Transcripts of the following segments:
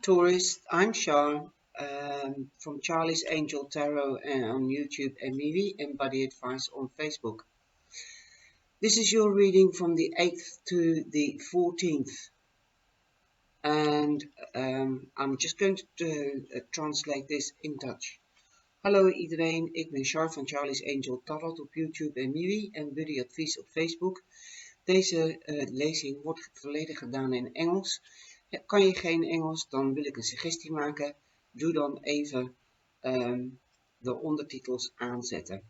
Taurus, I'm Sean from Charlie's Angel Tarot and on YouTube and Mimi and Buddayadvies on Facebook. This is your reading from the 8th to the 14th and I'm just going to translate this in Dutch. Hallo iedereen, ik ben Char van Charlie's Angel Tarot op YouTube en Mimi en Buddayadvies op Facebook. Deze lezing wordt volledig gedaan in Engels. Kan je geen Engels, dan wil ik een suggestie maken. Doe dan even de ondertitels aanzetten.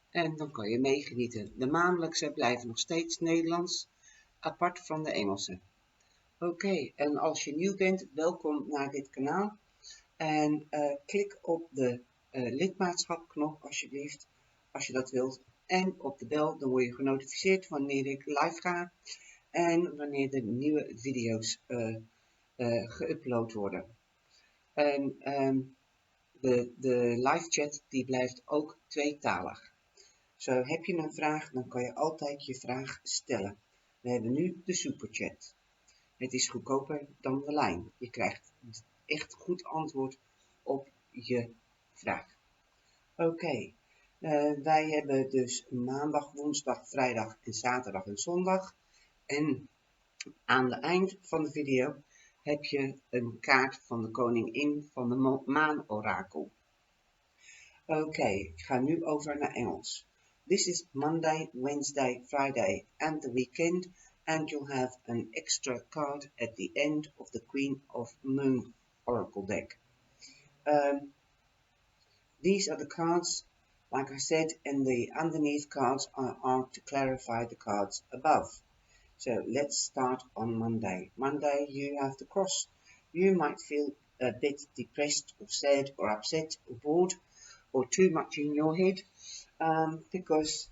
En dan kan je meegenieten. De maandelijkse blijven nog steeds Nederlands, apart van de Engelse. Oké, en als je nieuw bent, welkom naar dit kanaal. En klik op de lidmaatschapknop alsjeblieft, als je dat wilt. En op de bel, dan word je genotificeerd wanneer ik live ga. En wanneer de nieuwe video's geüpload worden. En de live chat die blijft ook tweetalig. Zo heb je een vraag, dan kan je altijd je vraag stellen. We hebben nu de superchat. Het is goedkoper dan de lijn. Je krijgt echt goed antwoord op je vraag. Oké. Wij hebben dus maandag, woensdag, vrijdag en zaterdag en zondag. En aan het eind van de video heb je een kaart van de koningin van de maanorakel. Oké, ik ga nu over naar Engels. This is Monday, Wednesday, Friday and the weekend, and you'll have an extra card at the end of the Queen of Moon Oracle deck. These are the cards, like I said, and the underneath cards are to clarify the cards above. So let's start on Monday. Monday, you have the cross. You might feel a bit depressed or sad or upset or bored or too much in your head because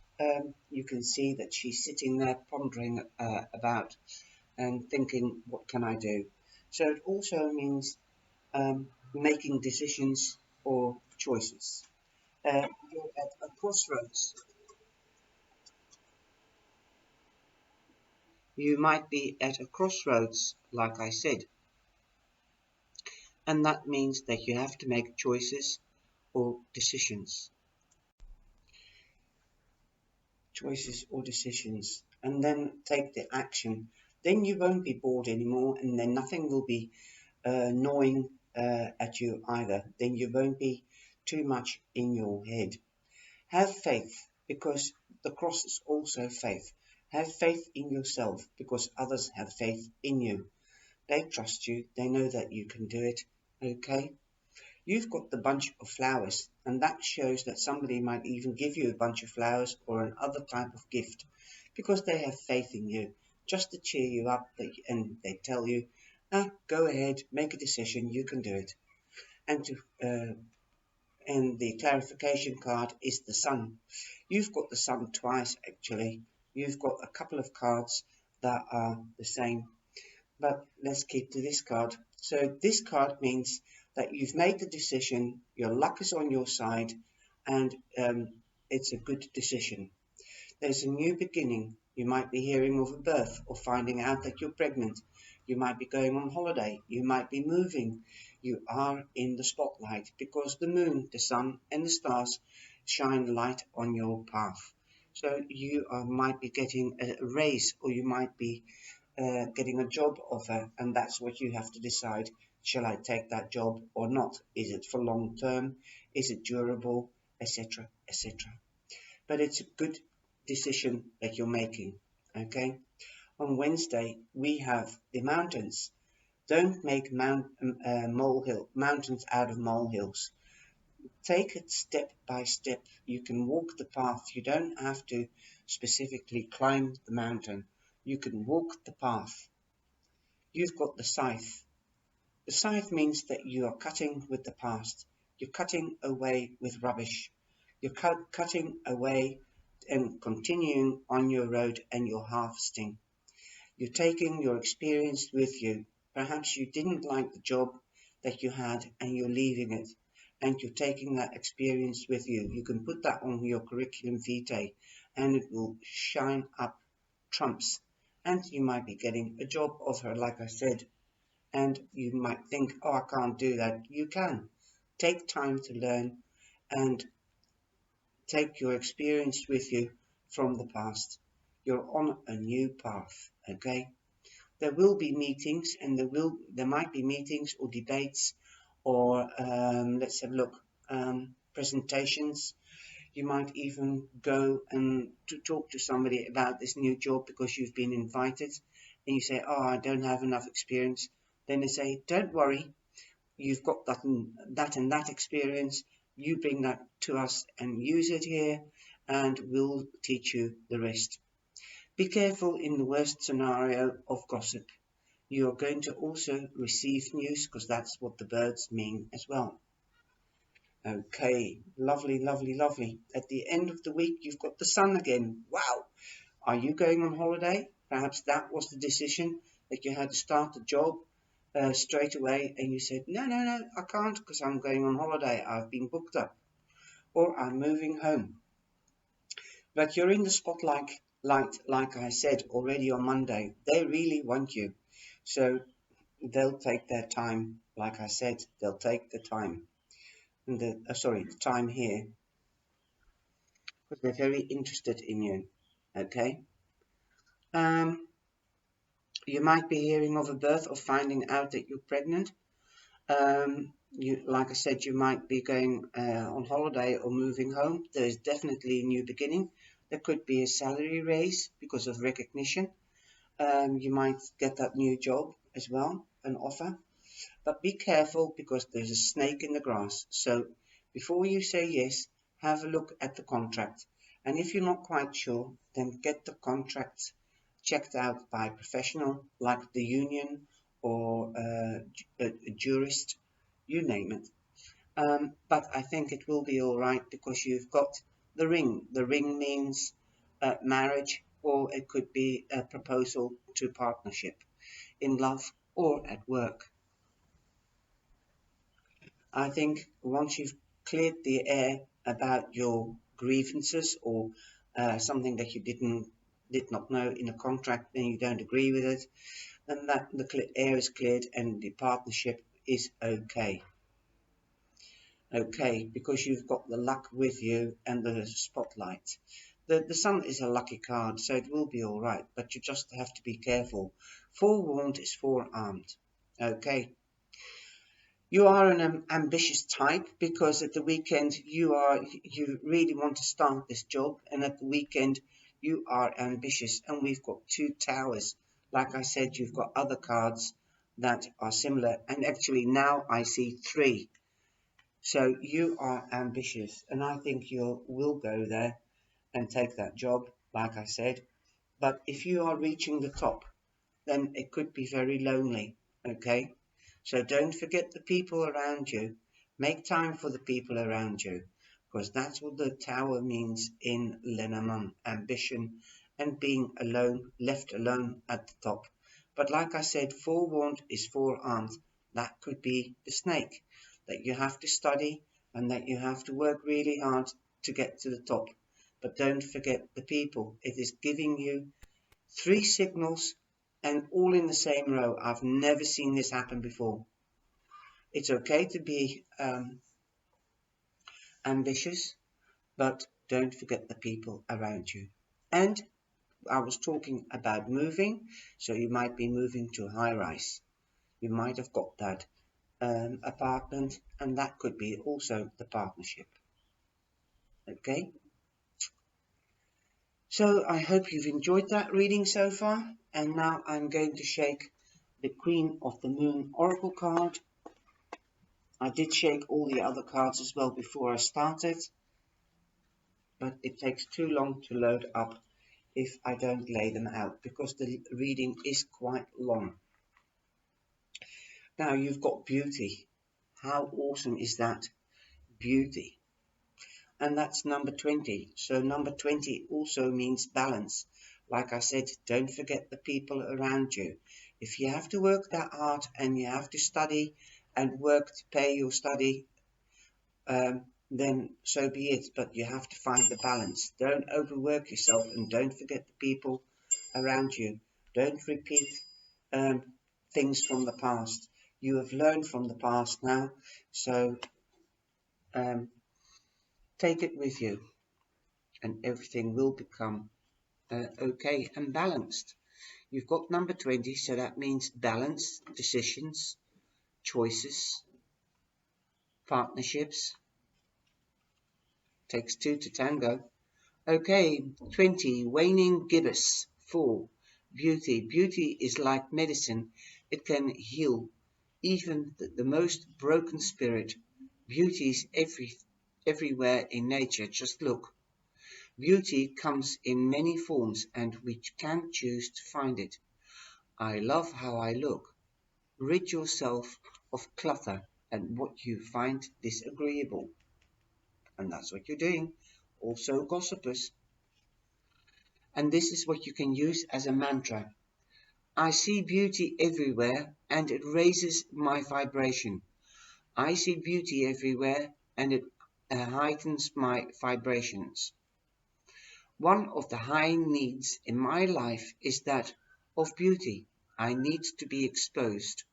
you can see that she's sitting there pondering about and thinking, what can I do? So it also means making decisions or choices. You're at a crossroads. You might be at a crossroads, like I said. And that means that you have to make choices or decisions. Choices or decisions. And then take the action. Then you won't be bored anymore, and then nothing will be gnawing at you either. Then you won't be too much in your head. Have faith, because the cross is also faith. Have faith in yourself, because others have faith in you. They trust you. They know that you can do it. Okay? You've got the bunch of flowers, and that shows that somebody might even give you a bunch of flowers or another type of gift, because they have faith in you, just to cheer you up, and they tell you, go ahead, make a decision, you can do it. And the clarification card is the sun. You've got the sun twice, actually. You've got a couple of cards that are the same. But let's keep to this card. So this card means that you've made the decision, your luck is on your side, and it's a good decision. There's a new beginning. You might be hearing of a birth or finding out that you're pregnant. You might be going on holiday. You might be moving. You are in the spotlight because the moon, the sun, and the stars shine light on your path. So you might be getting a raise, or you might be getting a job offer, and that's what you have to decide. Shall I take that job or not? Is it for long term? Is it durable? Etc. etc. But it's a good decision that you're making. Okay. On Wednesday we have the mountains. Don't make mountains out of molehills. Take it step by step. You can walk the path. You don't have to specifically climb the mountain. You can walk the path. You've got the scythe. The scythe means that you are cutting with the past. You're cutting away with rubbish. You're cutting away and continuing on your road, and you're harvesting. You're taking your experience with you. Perhaps you didn't like the job that you had and you're leaving it, and you're taking that experience with you. You can put that on your curriculum vitae and it will shine up trumps, and you might be getting a job offer, like I said. And you might think, oh, I can't do that. You can. Take time to learn and take your experience with you from the past. You're on a new path, okay? There will be meetings, and there might be meetings or debates or let's have a look, presentations. You might even go and to talk to somebody about this new job because you've been invited, and you say, "Oh, I don't have enough experience." Then they say, "Don't worry, you've got that and that experience. You bring that to us and use it here, and we'll teach you the rest." Be careful in the worst scenario of gossip. You are going to also receive news because that's what the birds mean as well. Okay, lovely, lovely, lovely. At the end of the week, you've got the sun again. Wow. Are you going on holiday? Perhaps that was the decision that you had to start the job straight away and you said, no, no, no, I can't because I'm going on holiday. I've been booked up or I'm moving home. But you're in the spotlight, like I said already on Monday. They really want you. So they'll take their time. Like I said, they'll take the time. And the time here because they're very interested in you. Okay. Um, you might be hearing of a birth or finding out that you're pregnant. Like I said, you might be going on holiday or moving home. There is definitely a new beginning. There could be a salary raise because of recognition. You might get that new job as well, an offer. But be careful because there's a snake in the grass. So before you say yes, have a look at the contract. And if you're not quite sure, then get the contract checked out by a professional like the union or a jurist, you name it. But I think it will be all right because you've got the ring. The ring means marriage, or it could be a proposal to partnership in love or at work. I think once you've cleared the air about your grievances or something that you did not know in a contract and you don't agree with it, then that the air is cleared and the partnership is okay. Okay, because you've got the luck with you and the spotlight. The sun is a lucky card, so it will be all right, but you just have to be careful. Forewarned is forearmed. Okay. You are an ambitious type because at the weekend you really want to start this job, and at the weekend you are ambitious. And we've got two towers. Like I said, you've got other cards that are similar, and actually now I see three. So you are ambitious, and I think you will go there and take that job, like I said. But if you are reaching the top, then it could be very lonely. Okay? So don't forget the people around you. Make time for the people around you, because that's what the tower means in Lenormand, ambition and being alone, left alone at the top. But like I said, forewarned is forearmed. That could be the snake, that you have to study and that you have to work really hard to get to the top. But don't forget the people. It is giving you three signals and all in the same row. I've never seen this happen before. It's okay to be ambitious, but don't forget the people around you. And I was talking about moving, so you might be moving to a high rise. You might have got that apartment, and that could be also the partnership. Okay, so I hope you've enjoyed that reading so far, and now I'm going to shake the Queen of the Moon Oracle card. I did shake all the other cards as well before I started, but it takes too long to load up if I don't lay them out because the reading is quite long. Now you've got beauty. How awesome is that? Beauty. And that's number 20. So number 20 also means balance. Like I said, don't forget the people around you. If you have to work that hard and you have to study and work to pay your study, then so be it. But you have to find the balance. Don't overwork yourself and don't forget the people around you. Don't repeat um, things from the past. You have learned from the past now, so um, take it with you, and everything will become okay and balanced. You've got number 20, so that means balance, decisions, choices, partnerships. Takes two to tango. Okay, 20, waning gibbous. 4, beauty. Beauty is like medicine. It can heal even the most broken spirit. Beauty is everywhere in nature. Just look. Beauty comes in many forms and we can choose to find it. I love how I look. Rid yourself of clutter and what you find disagreeable. And that's what you're doing. Also, gossipers. And this is what you can use as a mantra. I see beauty everywhere and it raises my vibration. I see beauty everywhere and it heightens my vibrations. One of the high needs in my life is that of beauty. I need to be exposed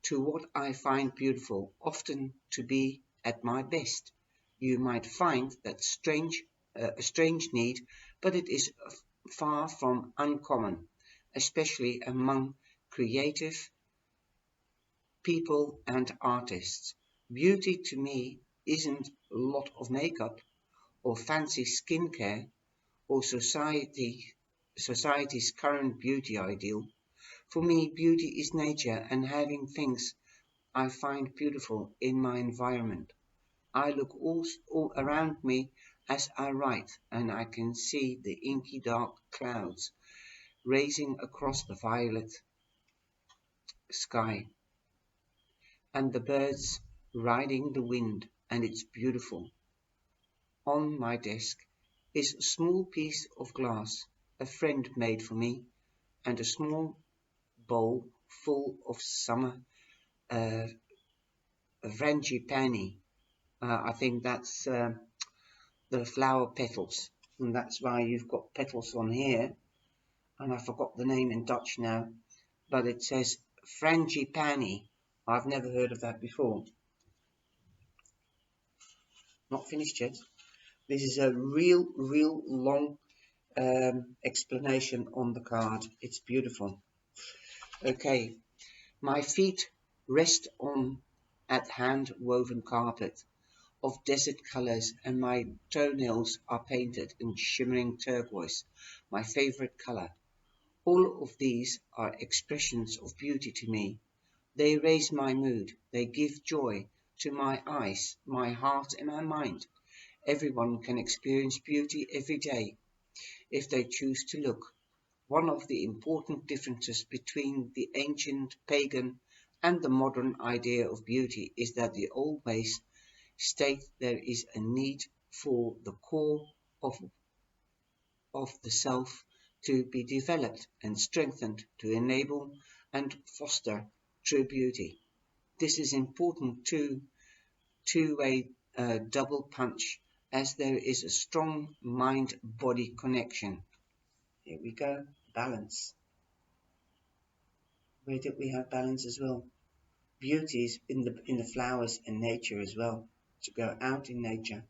to what I find beautiful, often to be at my best. You might find that a strange need, but it is far from uncommon, especially among creative people and artists. Beauty to me isn't a lot of makeup or fancy skincare or society's current beauty ideal. For me, beauty is nature and having things I find beautiful in my environment. I look all around me as I write, and I can see the inky dark clouds racing across the violet sky, and the birds riding the wind, and it's beautiful. On my desk is a small piece of glass a friend made for me, and a small bowl full of summer uh, frangipani. I think that's the flower petals, and that's why you've got petals on here. And I forgot the name in Dutch now, but it says frangipani. I've never heard of that before. Not finished yet. This is a real long explanation on the card. It's beautiful. Okay, my feet rest on at hand woven carpet of desert colors, and my toenails are painted in shimmering turquoise, my favorite color. All of these are expressions of beauty to me. They raise my mood. They give joy to my eyes, my heart, and my mind. Everyone can experience beauty every day if they choose to look. One of the important differences between the ancient pagan and the modern idea of beauty is that the old ways state there is a need for the core of, of the self to be developed and strengthened to enable and foster true beauty. This is important to two-way double punch as there is a strong mind-body connection. Here we go, balance. Where did we have balance as well? Beauty is in the flowers and nature as well. To go out in nature.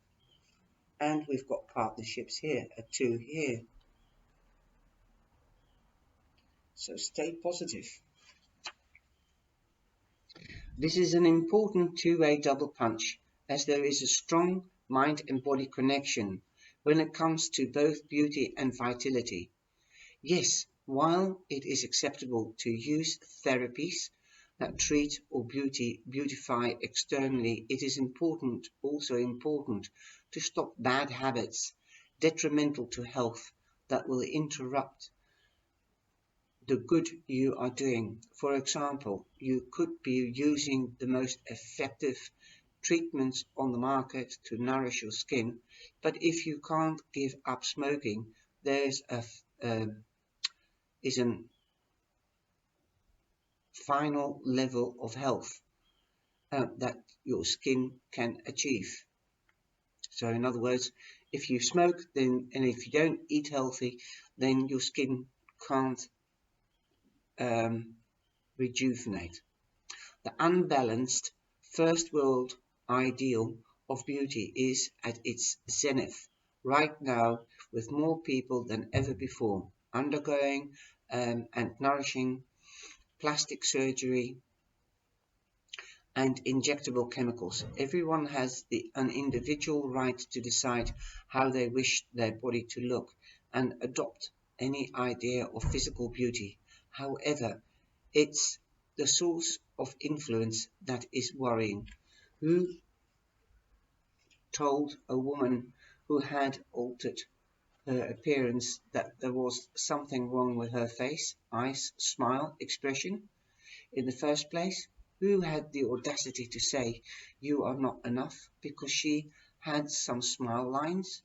And we've got partnerships here, a 2 here. So stay positive. This is an important two-way double punch, as there is a strong mind and body connection when it comes to both beauty and vitality. Yes, while it is acceptable to use therapies that treat or beautify externally, it is also important to stop bad habits detrimental to health that will interrupt the good you are doing. For example, you could be using the most effective treatments on the market to nourish your skin, but if you can't give up smoking, there's a is a final level of health that your skin can achieve. So, in other words, if you smoke, then and if you don't eat healthy, then your skin can't um, rejuvenate. The unbalanced first world ideal of beauty is at its zenith right now, with more people than ever before undergoing and nourishing plastic surgery and injectable chemicals. Everyone has an individual right to decide how they wish their body to look and adopt any idea of physical beauty. However, it's the source of influence that is worrying. Who told a woman who had altered her appearance that there was something wrong with her face, eyes, smile, expression in the first place? Who had the audacity to say you are not enough because she had some smile lines?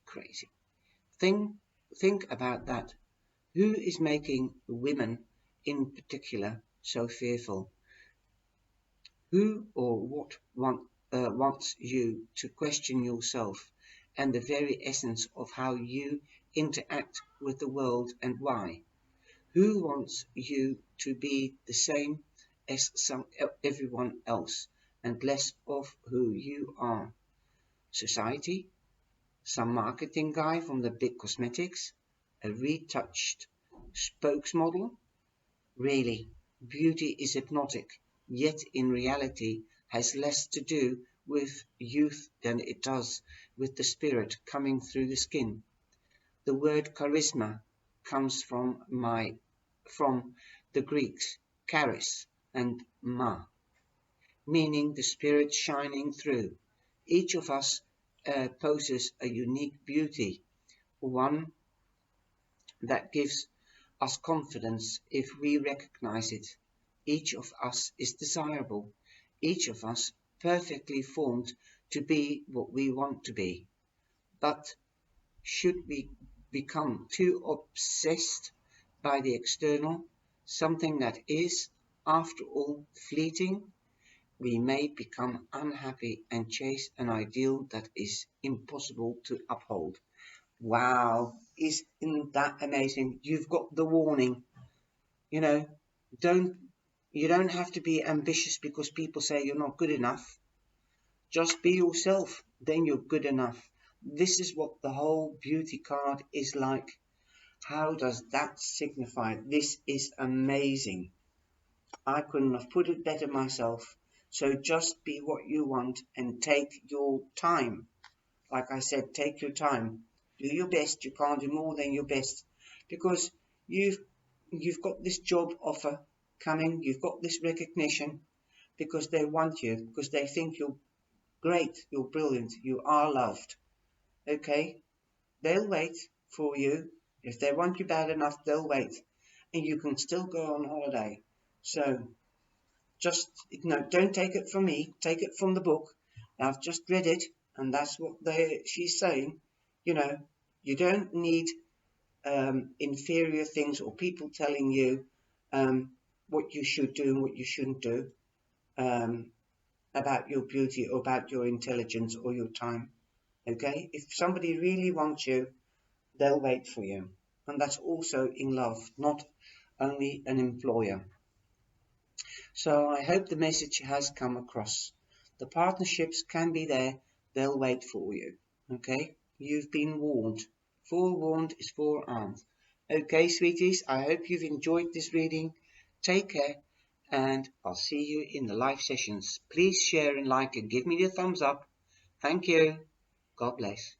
Crazy. Think, think about that. Who is making women in particular so fearful? Who or what wants you to question yourself and the very essence of how you interact with the world, and why? Who wants you to be the same as everyone else and less of who you are? Society? Some marketing guy from the big cosmetics? A retouched spokesmodel? Really, beauty is hypnotic, yet in reality has less to do with youth than it does with the spirit coming through the skin. The word charisma comes from the Greeks charis and ma, meaning the spirit shining through. Each of us possesses a unique beauty, one that gives us confidence if we recognize it. Each of us is desirable, each of us perfectly formed to be what we want to be. But should we become too obsessed by the external, something that is, after all, fleeting? We may become unhappy and chase an ideal that is impossible to uphold. Wow, isn't that amazing? You've got the warning. You know, don't you don't have to be ambitious because people say you're not good enough. Just be yourself, then you're good enough. This is what the whole beauty card is like. How does that signify? This is amazing. I couldn't have put it better myself. So just be what you want and take your time. Like I said, take your time. Do your best. You can't do more than your best because you've you've got this job offer coming. You've got this recognition because they want you, because they think you're great, you're brilliant, you are loved. Okay? They'll wait for you. If they want you bad enough, they'll wait. And you can still go on holiday. So just, don't take it from me, take it from the book. I've just read it, and that's what she's saying. You know, you don't need inferior things or people telling you what you should do and what you shouldn't do um, about your beauty or about your intelligence or your time. Okay? If somebody really wants you, they'll wait for you. And that's also in love, not only an employer. So I hope the message has come across. The partnerships can be there, they'll wait for you. Okay? You've been warned. Forewarned is forearmed. Okay, sweeties, I hope you've enjoyed this reading. Take care, and I'll see you in the live sessions. Please share and like and give me the thumbs up. Thank you. God bless.